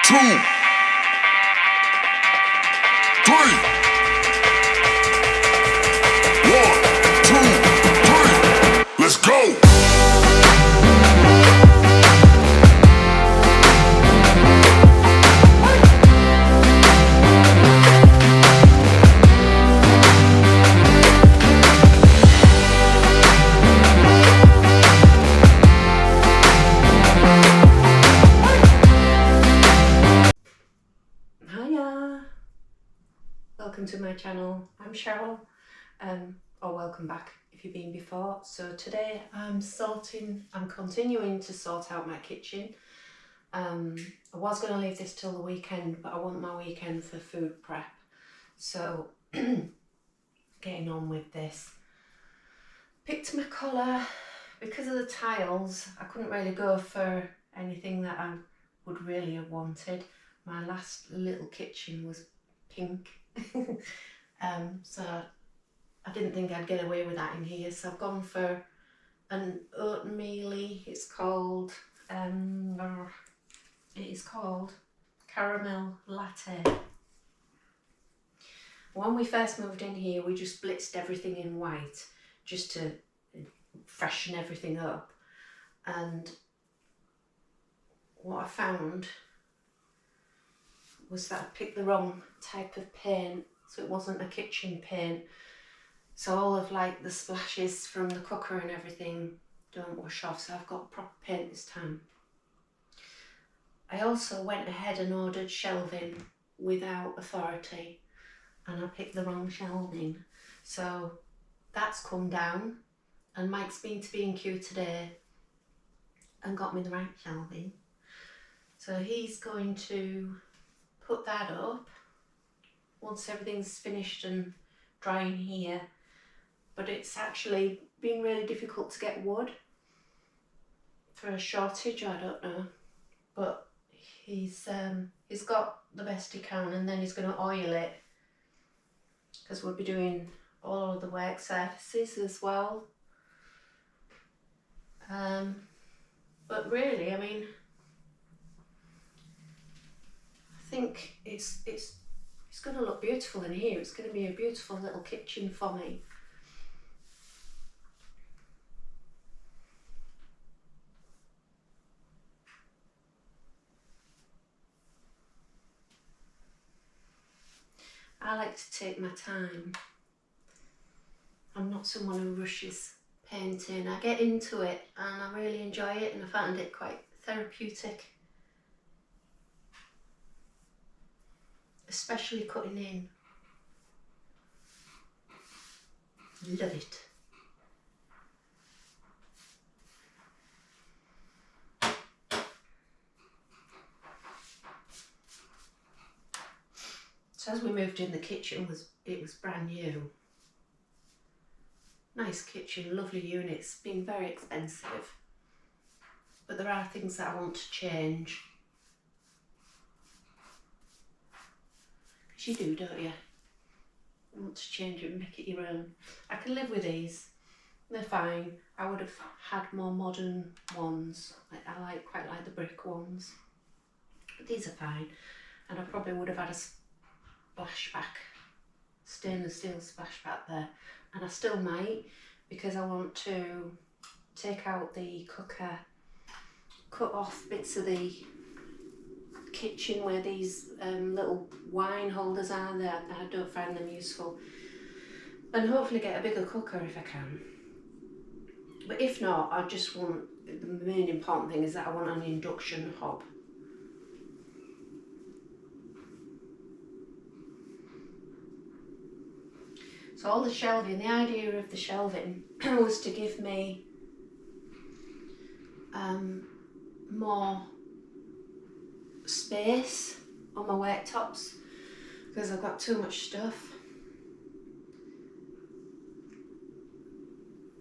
two, three. 1, 2, 3. Let's go. Hiya! Welcome to my channel. I'm Cheryl, or welcome back if you've been before. So today I'm continuing to sort out my kitchen. I was going to leave this till the weekend, but I want my weekend for food prep. So getting on with this. Picked my colour. Because of the tiles, I couldn't really go for anything that I would really have wanted. My last little kitchen was pink. So I didn't think I'd get away with that in here, so I've gone for an oatmeal-y, it's called caramel latte. When we first moved in here, we just blitzed everything in white just to freshen everything up, and what I found was that I picked the wrong type of paint, so it wasn't a kitchen paint, so all of like the splashes from the cooker and everything don't wash off, so I've got proper paint this time. I also went ahead and ordered shelving without authority, and I picked the wrong shelving, so that's come down, and Mike's been to B&Q today and got me the right shelving, so he's going to put that up once everything's finished and drying here. But it's actually been really difficult to get wood for a shortage, I don't know, but he's got the best he can, and then he's going to oil it because we'll be doing all of the work surfaces as well. But really, I mean, I think it's going to look beautiful in here. It's going to be a beautiful little kitchen for me. I like to take my time. I'm not someone who rushes painting. I get into it and I really enjoy it, and I found it quite therapeutic. Especially cutting in. Love it. So as we moved in, the kitchen was brand new. Nice kitchen, lovely units, been very expensive. But there are things that I want to change. Because you do, don't you? You want to change it and make it your own. I can live with these. They're fine. I would have had more modern ones. I quite like the brick ones. But these are fine. And I probably would have had a splashback, stainless steel splashback there. And I still might, because I want to take out the cooker, cut off bits of the kitchen where these little wine holders are there. I don't find them useful, and hopefully get a bigger cooker if I can. But if not, I just want, the main important thing is that I want an induction hob. So all the shelving, the idea of the shelving was to give me more space on my worktops, because I've got too much stuff.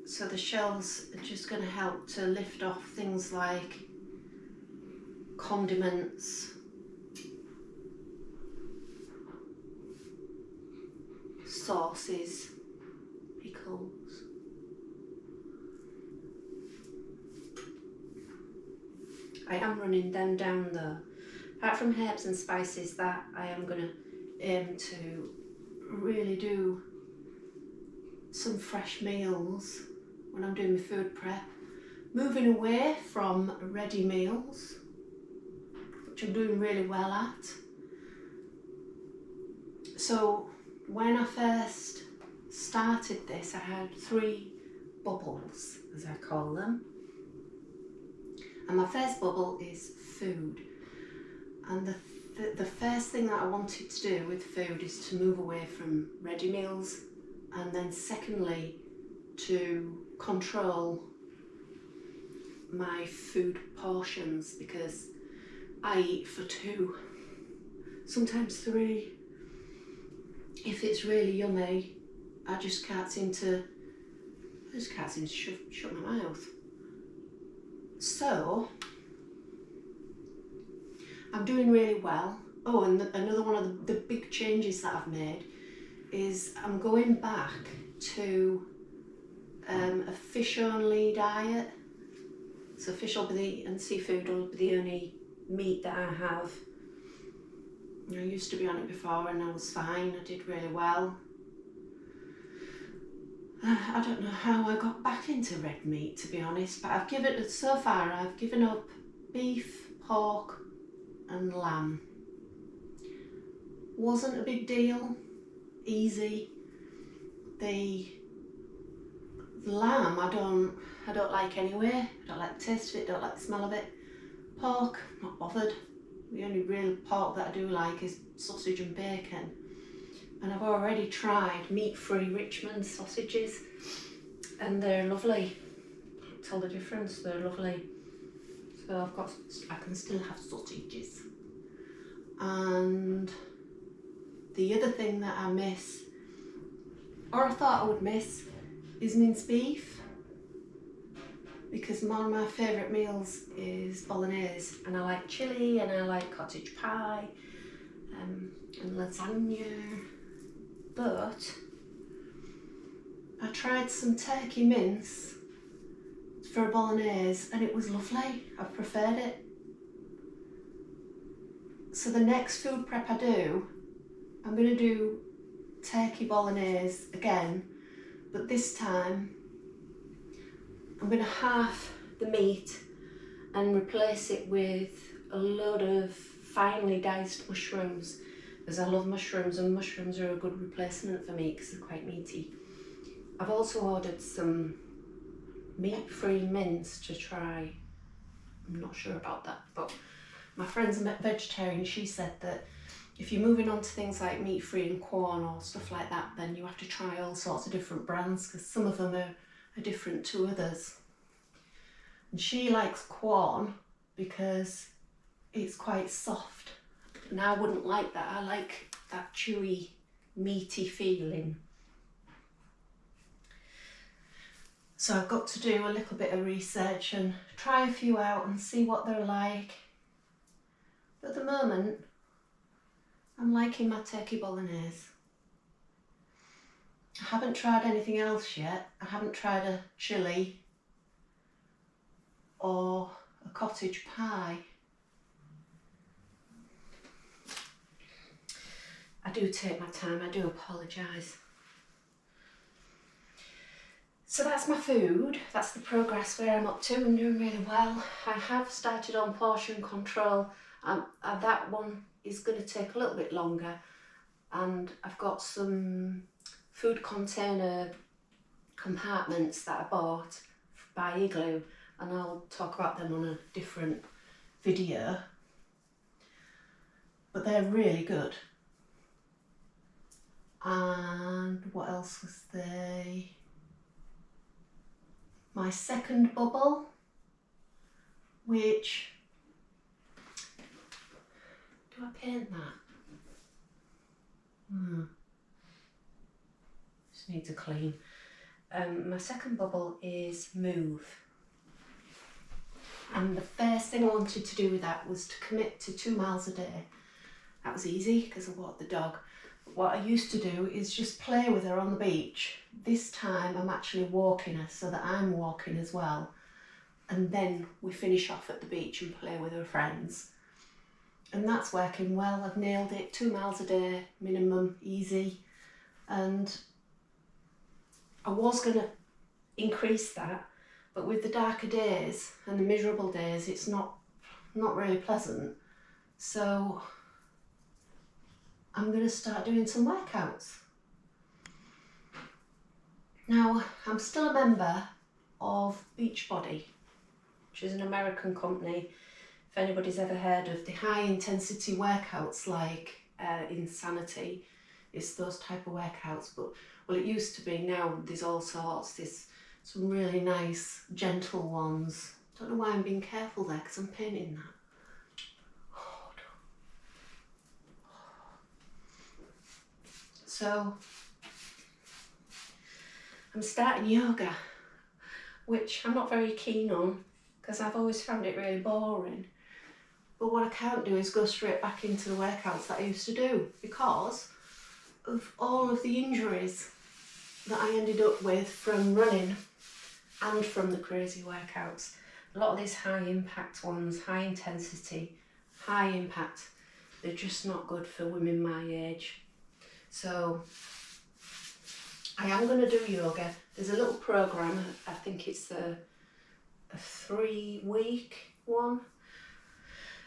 So the shelves are just going to help to lift off things like condiments, sauces, pickles. I am running them down though, apart from herbs and spices, that I am going to aim to really do some fresh meals when I'm doing my food prep. Moving away from ready meals, which I'm doing really well at. So when I first started this, I had 3 bubbles, as I call them. And my first bubble is food. And the first thing that I wanted to do with food is to move away from ready meals, and then secondly to control my food portions, because I eat for 2, sometimes 3. If it's really yummy, I just can't seem to shut my mouth. So I'm doing really well. Oh, and another one of the big changes that I've made is I'm going back to a fish only diet. So fish and seafood will be the only meat that I have. I used to be on it before and I was fine, I did really well. I don't know how I got back into red meat, to be honest, but I've given up beef, pork and lamb. Wasn't a big deal, easy. The lamb I don't like anyway. I don't like the taste of it, don't like the smell of it. Pork, not bothered. The only real pork that I do like is sausage and bacon. And I've already tried meat-free Richmond sausages and they're lovely. Can't tell the difference, they're lovely. So I can still have sausages. And the other thing that I miss, or I thought I would miss, is minced beef. Because one of my favourite meals is bolognese, and I like chilli and I like cottage pie and lasagna. But I tried some turkey mince for a bolognese and it was lovely. I preferred it. So the next food prep I do, I'm going to do turkey bolognese again, but this time I'm going to halve the meat and replace it with a load of finely diced mushrooms, because I love mushrooms and mushrooms are a good replacement for me because they're quite meaty. I've also ordered some meat-free mince to try. I'm not sure about that, but my friend's a vegetarian. She said that if you're moving on to things like meat-free and Quorn or stuff like that, then you have to try all sorts of different brands because some of them are different to others. And she likes Quorn because it's quite soft. And I wouldn't like that. I like that chewy, meaty feeling. So I've got to do a little bit of research and try a few out and see what they're like. But at the moment, I'm liking my turkey bolognese. I haven't tried anything else yet. I haven't tried a chili or a cottage pie. I do take my time, I do apologise. So that's my food, that's the progress where I'm up to. I'm doing really well. I have started on portion control. That one is going to take a little bit longer, and I've got some food container compartments that I bought by Igloo, and I'll talk about them on a different video. But they're really good. And what else was there? My second bubble, which, do I paint that? Just need to clean. My second bubble is move. And the first thing I wanted to do with that was to commit to 2 miles a day. That was easy because I walked the dog. What I used to do is just play with her on the beach. This time I'm actually walking her so that I'm walking as well. And then we finish off at the beach and play with her friends. And that's working well. I've nailed it, 2 miles a day minimum, easy. And I was going to increase that, but with the darker days and the miserable days, it's not really pleasant. So I'm going to start doing some workouts. Now, I'm still a member of Beachbody, which is an American company. If anybody's ever heard of the high intensity workouts like Insanity, it's those type of workouts. But well, it used to be. Now there's all sorts. There's some really nice gentle ones. Don't know why I'm being careful there, because I'm painting that. So I'm starting yoga, which I'm not very keen on because I've always found it really boring. But what I can't do is go straight back into the workouts that I used to do because of all of the injuries that I ended up with from running and from the crazy workouts. A lot of these high impact ones, high intensity, high impact, they're just not good for women my age. So I am going to do yoga. There's a little program, I think it's a 3-week one.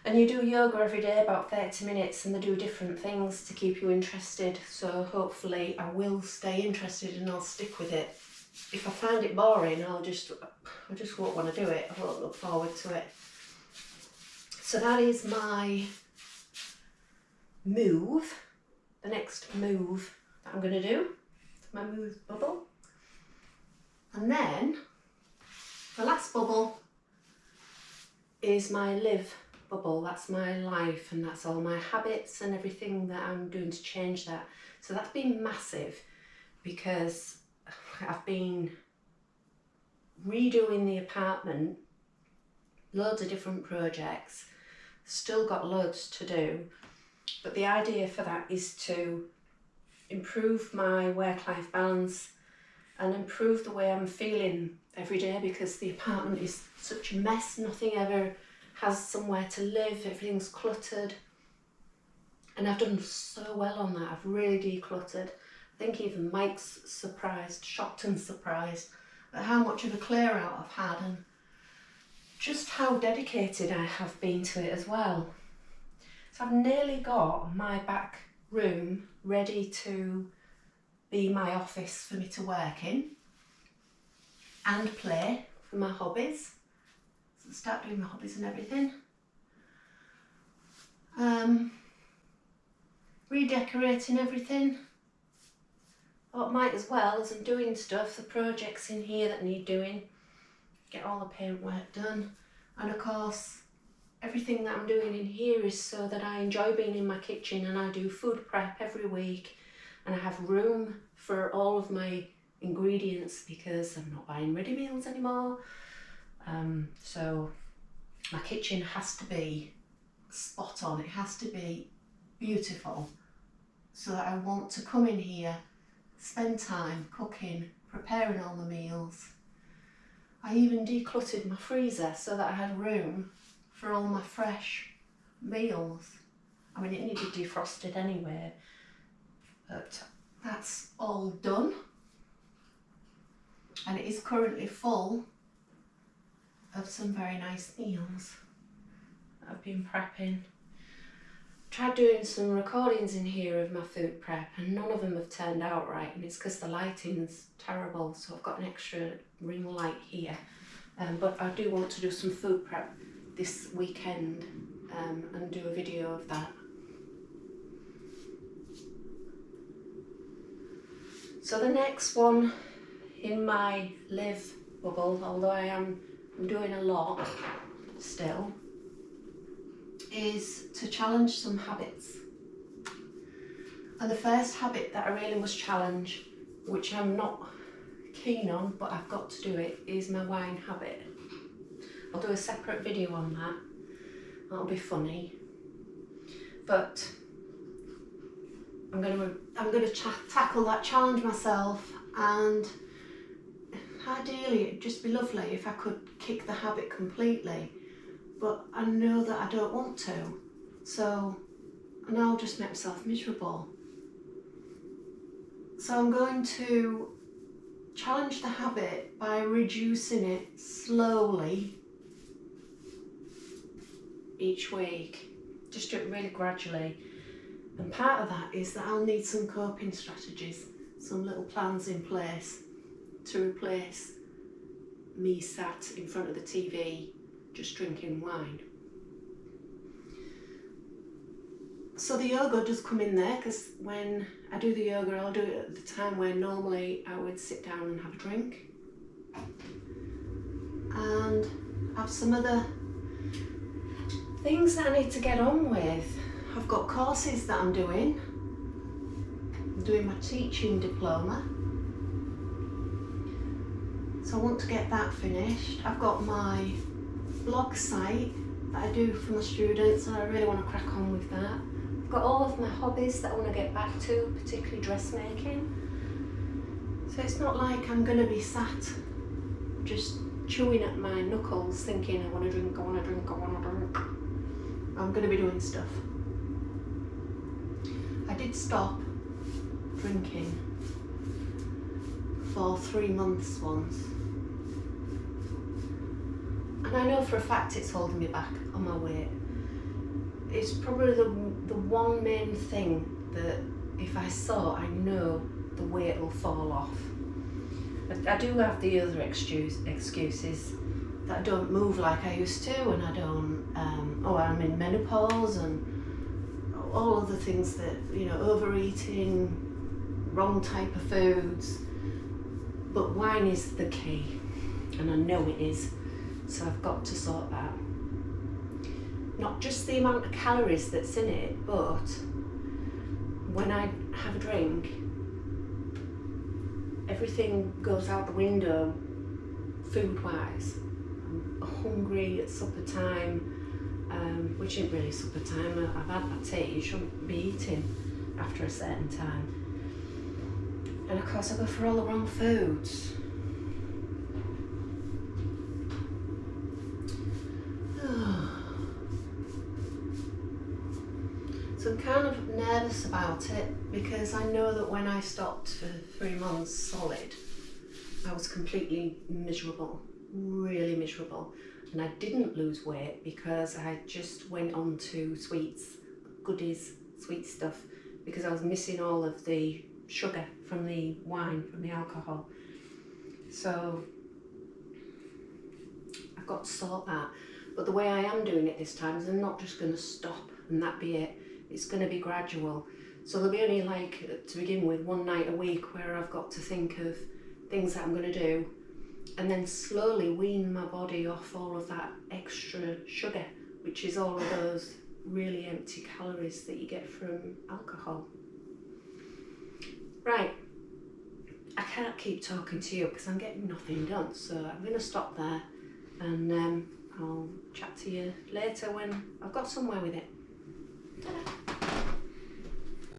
And you do yoga every day, about 30 minutes, and they do different things to keep you interested. So hopefully I will stay interested and I'll stick with it. If I find it boring, I just won't want to do it. I won't look forward to it. So that is my move, the next move that I'm going to do. My move bubble. And then the last bubble is my live bubble. That's my life, and that's all my habits and everything that I'm doing to change that. So that's been massive because I've been redoing the apartment, loads of different projects, still got loads to do, but the idea for that is to improve my work-life balance and improve the way I'm feeling every day, because the apartment is such a mess. Nothing ever has somewhere to live, everything's cluttered, and I've done so well on that. I've really decluttered. I think even Mike's surprised, shocked and surprised at how much of a clear out I've had and just how dedicated I have been to it as well. So I've nearly got my back room ready to be my office for me to work in and play for my hobbies. So start doing my hobbies and everything. Redecorating everything. What might as well as I'm doing stuff, the projects in here that need doing, get all the paintwork done. And of course, everything that I'm doing in here is so that I enjoy being in my kitchen, and I do food prep every week, and I have room for all of my ingredients because I'm not buying ready meals anymore. So my kitchen has to be spot on, it has to be beautiful, so that I want to come in here, spend time cooking, preparing all the meals. I even decluttered my freezer so that I had room for all my fresh meals. I mean, it needed defrosted anyway, but that's all done. And it is currently full of some very nice meals that I've been prepping. Tried doing some recordings in here of my food prep and none of them have turned out right, and it's because the lighting's terrible, so I've got an extra ring light here. But I do want to do some food prep this weekend and do a video of that. So the next one in my live bubble, although I'm doing a lot still, is to challenge some habits. And the first habit that I really must challenge, which I'm not keen on but I've got to do it, is my wine habit. I'll do a separate video on that. That'll be funny. But I'm gonna tackle that, challenge myself, and ideally it'd just be lovely if I could kick the habit completely. But I know that I don't want to. So now I'll just make myself miserable. So I'm going to challenge the habit by reducing it slowly each week. Just do it really gradually. And part of that is that I'll need some coping strategies, some little plans in place to replace me sat in front of the TV just drinking wine. So the yoga does come in there, because when I do the yoga, I'll do it at the time where normally I would sit down and have a drink. And have some other things that I need to get on with. I've got courses that I'm doing. I'm doing my teaching diploma. So I want to get that finished. I've got my blog site that I do for my students, and I really want to crack on with that. I've got all of my hobbies that I want to get back to, particularly dressmaking. So it's not like I'm going to be sat just chewing at my knuckles thinking I want to drink, I want to drink, I want to drink. I'm going to be doing stuff. I did stop drinking for 3 months once. And I know for a fact it's holding me back on my weight. It's probably the one main thing that if I saw, I know the weight will fall off. I do have the other excuses that I don't move like I used to, and I don't, I'm in menopause and all of the things that, overeating, wrong type of foods. But wine is the key, and I know it is. So I've got to sort that. Not just the amount of calories that's in it, but when I have a drink, everything goes out the window food-wise. I'm hungry at supper time, which isn't really supper time. I've had my tea. You shouldn't be eating after a certain time. And of course I go for all the wrong foods. So I'm kind of nervous about it, because I know that when I stopped for 3 months solid, I was completely miserable, really miserable. And I didn't lose weight because I just went on to sweets, goodies, sweet stuff, because I was missing all of the sugar from the wine, from the alcohol. So I've got to sort that. But the way I am doing it this time is I'm not just going to stop and that be it. It's going to be gradual. So there'll be only, to begin with, 1 night a week where I've got to think of things that I'm going to do, and then slowly wean my body off all of that extra sugar, which is all of those really empty calories that you get from alcohol. Right, I can't keep talking to you because I'm getting nothing done, so I'm going to stop there, and I'll chat to you later when I've got somewhere with it. Ta-da.